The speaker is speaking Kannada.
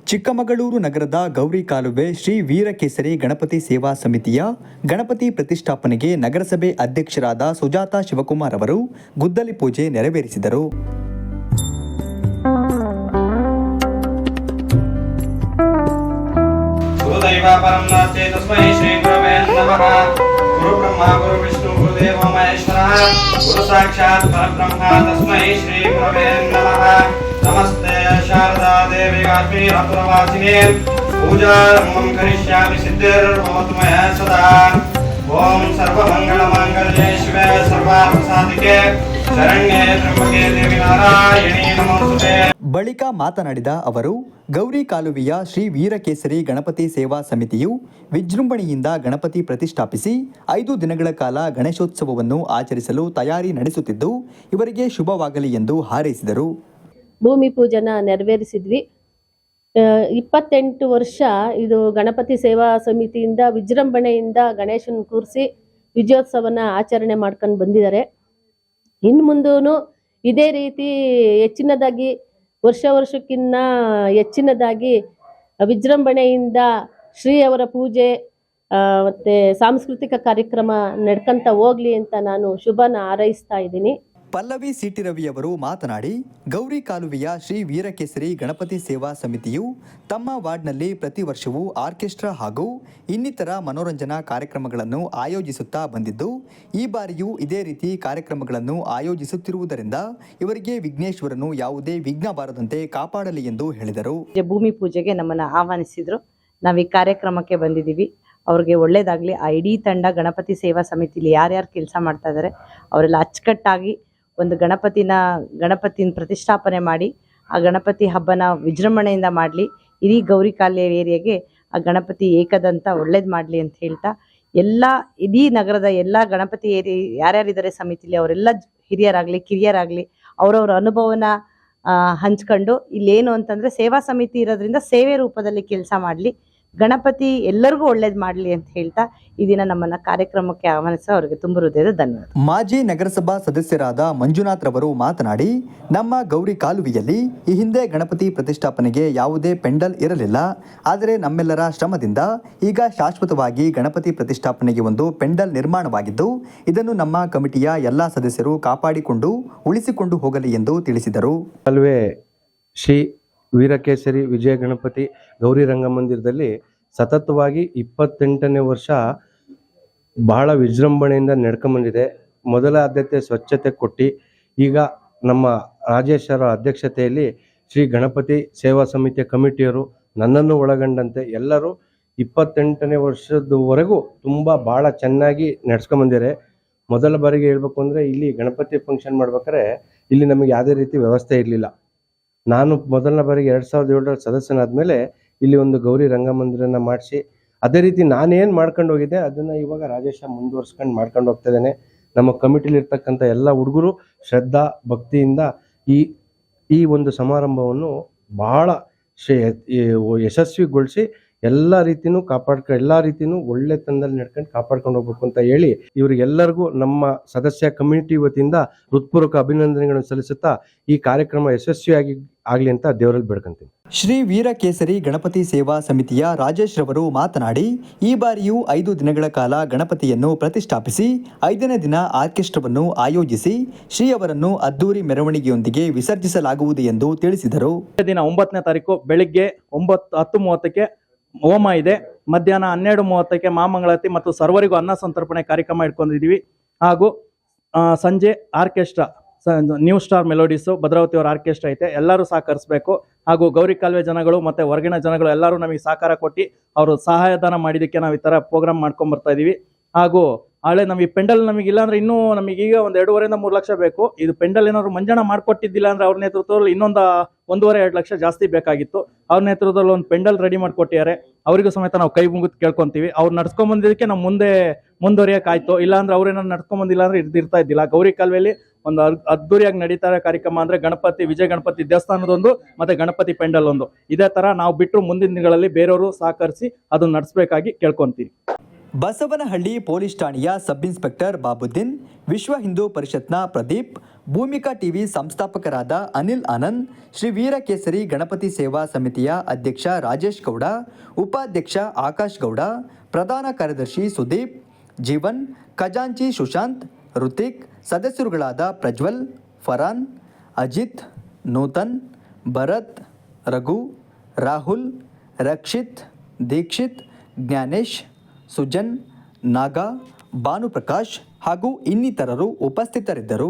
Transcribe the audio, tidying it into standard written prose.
ಚಿಕ್ಕಮಗಳೂರು ನಗರದ ಗೌರಿ ಕಾಲುವೆ ಶ್ರೀ ವೀರಕೇಸರಿ ಗಣಪತಿ ಸೇವಾ ಸಮಿತಿಯ ಗಣಪತಿ ಪ್ರತಿಷ್ಠಾಪನೆಗೆ ನಗರಸಭೆ ಅಧ್ಯಕ್ಷರಾದ ಸುಜಾತಾ ಶಿವಕುಮಾರ್ ಅವರು ಗುದ್ದಲಿ ಪೂಜೆ ನೆರವೇರಿಸಿದರು. गुरु ब्रह्मा गुरु विष्णु गुरुदेव महेश्वरः गुरु साक्षात् परब्रह्म तस्मै श्री गुरवे नमः. नमस्ते शारदा देवी काश्मीरपुरवासिने पूजारम्भं करिष्यामि सिद्धिर्भवतु मया सदा. ओम सर्वमङ्गलमाङ्गल्ये शिवे सर्वार्थसाधिके शरण्ये त्र्यम्बके देवी नारायणी नमोस्तुते. ಬಳಿಕ ಮಾತನಾಡಿದ ಅವರು, ಗೌರಿ ಕಾಲುವೆಯ ಶ್ರೀ ವೀರಕೇಸರಿ ಗಣಪತಿ ಸೇವಾ ಸಮಿತಿಯು ವಿಜೃಂಭಣೆಯಿಂದ ಗಣಪತಿ ಪ್ರತಿಷ್ಠಾಪಿಸಿ 5 ದಿನಗಳ ಕಾಲ ಗಣೇಶೋತ್ಸವವನ್ನು ಆಚರಿಸಲು ತಯಾರಿ ನಡೆಸುತ್ತಿದ್ದು, ಇವರಿಗೆ ಶುಭವಾಗಲಿ ಎಂದು ಹಾರೈಸಿದರು. ಭೂಮಿ ಪೂಜನ ನೆರವೇರಿಸಿದ್ವಿ. 28 ವರ್ಷ ಇದು ಗಣಪತಿ ಸೇವಾ ಸಮಿತಿಯಿಂದ ವಿಜೃಂಭಣೆಯಿಂದ ಗಣೇಶನ ಕೂರಿಸಿ ವಿಜಯೋತ್ಸವನ ಆಚರಣೆ ಮಾಡ್ಕೊಂಡು ಬಂದಿದ್ದಾರೆ. ಇನ್ನು ಮುಂದೂ ಇದೇ ರೀತಿ ಹೆಚ್ಚಿನದಾಗಿ ವರ್ಷಕ್ಕಿನ್ನ ಹೆಚ್ಚಿನದಾಗಿ ವಿಜೃಂಭಣೆಯಿಂದ ಶ್ರೀ ಅವರ ಪೂಜೆ ಮತ್ತು ಸಾಂಸ್ಕೃತಿಕ ಕಾರ್ಯಕ್ರಮ ನಡ್ಕೊಂತ ಹೋಗ್ಲಿ ಅಂತ ನಾನು ಶುಭನ ಹಾರೈಸ್ತಾ ಇದ್ದೀನಿ. ಪಲ್ಲವಿ ಸಿಟಿ ರವಿಯವರು ಮಾತನಾಡಿ, ಗೌರಿ ಕಾಲುವೆಯ ಶ್ರೀ ವೀರಕೇಸರಿ ಗಣಪತಿ ಸೇವಾ ಸಮಿತಿಯು ತಮ್ಮ ವಾರ್ಡ್ನಲ್ಲಿ ಪ್ರತಿ ವರ್ಷವೂ ಆರ್ಕೆಸ್ಟ್ರಾ ಹಾಗೂ ಇನ್ನಿತರ ಮನೋರಂಜನಾ ಕಾರ್ಯಕ್ರಮಗಳನ್ನು ಆಯೋಜಿಸುತ್ತಾ ಬಂದಿದ್ದು, ಈ ಬಾರಿಯೂ ಇದೇ ರೀತಿ ಕಾರ್ಯಕ್ರಮಗಳನ್ನು ಆಯೋಜಿಸುತ್ತಿರುವುದರಿಂದ ಇವರಿಗೆ ವಿಘ್ನೇಶ್ವರನು ಯಾವುದೇ ವಿಘ್ನ ಬಾರದಂತೆ ಕಾಪಾಡಲಿ ಎಂದು ಹೇಳಿದರು. ಭೂಮಿ ಪೂಜೆಗೆ ನಮ್ಮನ್ನು ಆಹ್ವಾನಿಸಿದ್ರು. ನಾವು ಈ ಕಾರ್ಯಕ್ರಮಕ್ಕೆ ಬಂದಿದ್ದೀವಿ. ಅವ್ರಿಗೆ ಒಳ್ಳೇದಾಗಲಿ. ಆ ಇಡೀ ತಂಡ ಗಣಪತಿ ಸೇವಾ ಸಮಿತಿಲಿ ಯಾರ್ಯಾರು ಕೆಲಸ ಮಾಡ್ತಾ ಇದ್ದಾರೆ ಅವರೆಲ್ಲ ಅಚ್ಚುಕಟ್ಟಾಗಿ ಒಂದು ಗಣಪತಿನ ಪ್ರತಿಷ್ಠಾಪನೆ ಮಾಡಿ ಆ ಗಣಪತಿ ಹಬ್ಬನ ವಿಜೃಂಭಣೆಯಿಂದ ಮಾಡಲಿ. ಇಡೀ ಗೌರಿ ಕಾಲುವೆ ಏರಿಯಾಗೆ ಆ ಗಣಪತಿ ಏಕದಂತ ಒಳ್ಳೇದು ಮಾಡಲಿ ಅಂತ ಹೇಳ್ತಾ, ಇಡೀ ನಗರದ ಎಲ್ಲ ಗಣಪತಿ ಯಾರ್ಯಾರಿದ್ದಾರೆ ಸಮಿತಿಲಿ ಅವರೆಲ್ಲ ಹಿರಿಯರಾಗಲಿ ಕಿರಿಯರಾಗಲಿ ಅವರವರ ಅನುಭವನ ಹಂಚ್ಕೊಂಡು, ಇಲ್ಲೇನು ಅಂತಂದರೆ ಸೇವಾ ಸಮಿತಿ ಇರೋದ್ರಿಂದ ಸೇವೆ ರೂಪದಲ್ಲಿ ಕೆಲಸ ಮಾಡಲಿ, ಗಣಪತಿ ಎಲ್ಲರಿಗೂ ಒಳ್ಳೇದು ಮಾಡಲಿ ಅಂತ ಹೇಳ್ತಾ ಈ ದಿನ ನಮ್ಮನ್ನ ಕಾರ್ಯಕ್ರಮಕ್ಕೆ ಆಹ್ವಾನಿಸ ಅವರಿಗೆ ತುಂಬ ಹೃದಯದ ಧನ್ಯವಾದ. ಮಾಜಿ ನಗರಸಭಾ ಸದಸ್ಯರಾದ ಮಂಜುನಾಥ್ ರವರು ಮಾತನಾಡಿ, ನಮ್ಮ ಗೌರಿ ಕಾಲುವೆಯಲ್ಲಿ ಈ ಹಿಂದೆ ಗಣಪತಿ ಪ್ರತಿಷ್ಠಾಪನೆಗೆ ಯಾವುದೇ ಪೆಂಡಲ್ ಇರಲಿಲ್ಲ. ಆದರೆ ನಮ್ಮೆಲ್ಲರ ಶ್ರಮದಿಂದ ಈಗ ಶಾಶ್ವತವಾಗಿ ಗಣಪತಿ ಪ್ರತಿಷ್ಠಾಪನೆಗೆ ಒಂದು ಪೆಂಡಲ್ ನಿರ್ಮಾಣವಾಗಿದ್ದು, ಇದನ್ನು ನಮ್ಮ ಕಮಿಟಿಯ ಎಲ್ಲ ಸದಸ್ಯರು ಕಾಪಾಡಿಕೊಂಡು ಉಳಿಸಿಕೊಂಡು ಹೋಗಲಿ ಎಂದು ತಿಳಿಸಿದರು. ಕಾಲುವೆ ಶ್ರೀ ವೀರಕೇಸರಿ ವಿಜಯ ಗಣಪತಿ ಗೌರಿ ರಂಗಮಂದಿರದಲ್ಲಿ ಸತತವಾಗಿ 28ನೇ ವರ್ಷ ಬಹಳ ವಿಜೃಂಭಣೆಯಿಂದ ನಡ್ಕೊಂಬಂದಿದೆ. ಮೊದಲ ಆದ್ಯತೆ ಸ್ವಚ್ಛತೆ ಕೊಟ್ಟು ಈಗ ನಮ್ಮ ರಾಜೇಶರ ಅಧ್ಯಕ್ಷತೆಯಲ್ಲಿ ಶ್ರೀ ಗಣಪತಿ ಸೇವಾ ಸಮಿತಿಯ ಕಮಿಟಿಯವರು ನನ್ನನ್ನು ಒಳಗೊಂಡಂತೆ ಎಲ್ಲರೂ 28ನೇ ವರ್ಷದವರೆಗೂ ಭಾಳ ಚೆನ್ನಾಗಿ ನಡ್ಸ್ಕೊಂಬಂದಿದ್ದಾರೆ. ಮೊದಲ ಬಾರಿಗೆ ಹೇಳ್ಬೇಕು ಅಂದರೆ ಇಲ್ಲಿ ಗಣಪತಿ ಫಂಕ್ಷನ್ ಮಾಡ್ಬೇಕಾದ್ರೆ ಇಲ್ಲಿ ನಮಗೆ ಯಾವುದೇ ರೀತಿ ವ್ಯವಸ್ಥೆ ಇರಲಿಲ್ಲ. ನಾನು ಮೊದಲನೇ ಬಾರಿಗೆ 2007 ಸದಸ್ಯನಾದ್ಮೇಲೆ ಇಲ್ಲಿ ಒಂದು ಗೌರಿ ರಂಗಮಂದಿರನ ಮಾಡಿಸಿ ಅದೇ ರೀತಿ ನಾನೇನು ಮಾಡ್ಕೊಂಡು ಹೋಗಿದ್ದೆ ಅದನ್ನು ಇವಾಗ ರಾಜೇಶ ಮುಂದುವರ್ಸ್ಕೊಂಡು ಮಾಡ್ಕೊಂಡು ಹೋಗ್ತಾ ಇದ್ದೇನೆ. ನಮ್ಮ ಕಮಿಟಿಲಿ ಇರ್ತಕ್ಕಂಥ ಎಲ್ಲ ಹುಡುಗರು ಶ್ರದ್ಧಾ ಭಕ್ತಿಯಿಂದ ಈ ಒಂದು ಸಮಾರಂಭವನ್ನು ಬಹಳ ಯಶಸ್ವಿಗೊಳಿಸಿ ಎಲ್ಲ ರೀತಿನೂ ಒಳ್ಳೆ ತಂದಲ್ಲಿ ನಡ್ಕೊಂಡು ಕಾಪಾಡ್ಕೊಂಡು ಹೋಗ್ಬೇಕು ಅಂತ ಹೇಳಿ ಇವರಿಗೆಲ್ಲರಿಗೂ ನಮ್ಮ ಸದಸ್ಯ ಕಮ್ಯುನಿಟಿ ವತಿಯಿಂದ ಹೃತ್ಪೂರ್ವಕ ಅಭಿನಂದನೆಗಳನ್ನು ಸಲ್ಲಿಸುತ್ತಾ ಈ ಕಾರ್ಯಕ್ರಮ ಯಶಸ್ವಿಯಾಗಿ ಆಗಲಿ ಅಂತ ದೇವರಲ್ಲಿ ಬೇಡ್ಕೊಂತೀನಿ. ಶ್ರೀ ವೀರಕೇಸರಿ ಗಣಪತಿ ಸೇವಾ ಸಮಿತಿಯ ರಾಜೇಶ್ ರವರು ಮಾತನಾಡಿ, ಈ ಬಾರಿಯೂ 5 ದಿನಗಳ ಕಾಲ ಗಣಪತಿಯನ್ನು ಪ್ರತಿಷ್ಠಾಪಿಸಿ 5ನೇ ದಿನ ಆರ್ಕೆಸ್ಟ್ರಾವನ್ನು ಆಯೋಜಿಸಿ ಶ್ರೀ ಅವರನ್ನು ಅದ್ದೂರಿ ಮೆರವಣಿಗೆಯೊಂದಿಗೆ ವಿಸರ್ಜಿಸಲಾಗುವುದು ಎಂದು ತಿಳಿಸಿದರು. ದಿನ 9ನೇ ತಾರೀಕು ಬೆಳಿಗ್ಗೆ 10:30ಕ್ಕೆ ಹೋಮ ಇದೆ. ಮಧ್ಯಾಹ್ನ 12:30ಕ್ಕೆ ಮಹಾಮಂಗಳಾರತಿ ಮತ್ತು ಸರ್ವರಿಗೂ ಅನ್ನ ಸಂತರ್ಪಣೆ ಕಾರ್ಯಕ್ರಮ ಇಟ್ಕೊಂಡಿದ್ದೀವಿ. ಹಾಗೂ ಸಂಜೆ ಆರ್ಕೆಸ್ಟ್ರಾ ನ್ಯೂ ಸ್ಟಾರ್ ಮೆಲೋಡೀಸು ಭದ್ರಾವತಿ ಅವರ ಆರ್ಕೆಸ್ಟ್ರಾ ಐತೆ. ಎಲ್ಲರೂ ಸಹಕರಿಸಬೇಕು. ಹಾಗೂ ಗೌರಿ ಕಾಲುವೆ ಜನಗಳು ಮತ್ತು ಹೊರಗಿನ ಜನಗಳು ಎಲ್ಲರೂ ನಮಗೆ ಸಹಕಾರ ಕೊಟ್ಟು ಅವರು ಸಹಾಯಧನ ಮಾಡಿದ್ದಕ್ಕೆ ನಾವು ಈ ಥರ ಪ್ರೋಗ್ರಾಮ್ ಮಾಡ್ಕೊಂಡು ಬರ್ತಾ ಇದ್ದೀವಿ. ಹಾಗೂ ಹಳೆ ನಮಗೆ ಪೆಂಡಲ್ ನಮಗಿಲ್ಲ ಅಂದರೆ ಇನ್ನೂ ನಮಗೀಗ ಒಂದು 2.5 3 ಲಕ್ಷ ಬೇಕು. ಇದು ಪೆಂಡಲ್ ಏನಾದ್ರು ಮಂಜಣ್ಣ ಮಾಡಿಕೊಟ್ಟಿದ್ದಿಲ್ಲ ಅಂದರೆ ಅವ್ರ ನೇತೃತ್ವದಲ್ಲಿ ಇನ್ನೊಂದು 1.5-2 ಲಕ್ಷ ಜಾಸ್ತಿ ಬೇಕಾಗಿತ್ತು. ಅವ್ರ ನೇತೃತ್ವದಲ್ಲಿ ಒಂದು ಪೆಂಡಲ್ ರೆಡಿ ಮಾಡಿಕೊಟ್ಟಿದ್ದಾರೆ. ಅವರಿಗೂ ಸಮೇತ ನಾವು ಕೈ ಮುಗಿದು ಕೇಳ್ಕೊತೀವಿ. ಅವ್ರು ನಡ್ಸ್ಕೊಂಬಂದಿದ್ದಕ್ಕೆ ನಾವು ಮುಂದುವರಿಯೋಕ್ಕಾಯ್ತು. ಇಲ್ಲಾಂದ್ರೆ ಅವ್ರೇನಾದ್ರು ನಡ್ಸ್ಕೊಂಬಂದಿಲ್ಲ ಅಂದರೆ ಇರ್ತಾ ಇದ್ದಿಲ್ಲ. ಗೌರಿ ಕಾಲುವೆಯಲ್ಲಿ ಒಂದು ಅದ್ದೂರಿಯಾಗಿ ನಡೀತಾ ಇರೋ ಕಾರ್ಯಕ್ರಮ ಅಂದರೆ ಗಣಪತಿ ವಿಜಯ ಗಣಪತಿ ದೇವಸ್ಥಾನದೊಂದು ಮತ್ತು ಗಣಪತಿ ಪೆಂಡಲ್ ಒಂದು. ಇದೇ ಥರ ನಾವು ಬಿಟ್ಟರು ಮುಂದಿನ ದಿನಗಳಲ್ಲಿ ಬೇರೆಯವರು ಸಹಕರಿಸಿ ಅದನ್ನು ನಡೆಸಬೇಕಾಗಿ ಕೇಳ್ಕೊತೀವಿ. ಬಸವನಹಳ್ಳಿ ಪೊಲೀಸ್ ಠಾಣೆಯ ಸಬ್ ಇನ್ಸ್ಪೆಕ್ಟರ್ ಬಾಬುದ್ದೀನ್, ವಿಶ್ವ ಹಿಂದೂ ಪರಿಷತ್ನ ಪ್ರದೀಪ್, ಭೂಮಿಕಾ ಟಿವಿ ಸಂಸ್ಥಾಪಕರಾದ ಅನಿಲ್ ಆನಂದ್, ಶ್ರೀ ವೀರಕೇಸರಿ ಗಣಪತಿ ಸೇವಾ ಸಮಿತಿಯ ಅಧ್ಯಕ್ಷ ರಾಜೇಶ್ ಗೌಡ, ಉಪಾಧ್ಯಕ್ಷ ಆಕಾಶ್ ಗೌಡ, ಪ್ರಧಾನ ಕಾರ್ಯದರ್ಶಿ ಸುದೀಪ್, ಜೀವನ್, ಖಜಾಂಚಿ ಸುಶಾಂತ್, ಋತಿಕ್, ಸದಸ್ಯರುಗಳಾದ ಪ್ರಜ್ವಲ್, ಫರಾನ್, ಅಜಿತ್, ನೂತನ್, ಭರತ್, ರಘು, ರಾಹುಲ್, ರಕ್ಷಿತ್, ದೀಕ್ಷಿತ್, ಜ್ಞಾನೇಶ್, ಸುಜನ್, ನಾಗಾ, ಭಾನುಪ್ರಕಾಶ್ ಹಾಗೂ ಇನ್ನಿತರರು ಉಪಸ್ಥಿತರಿದ್ದರು.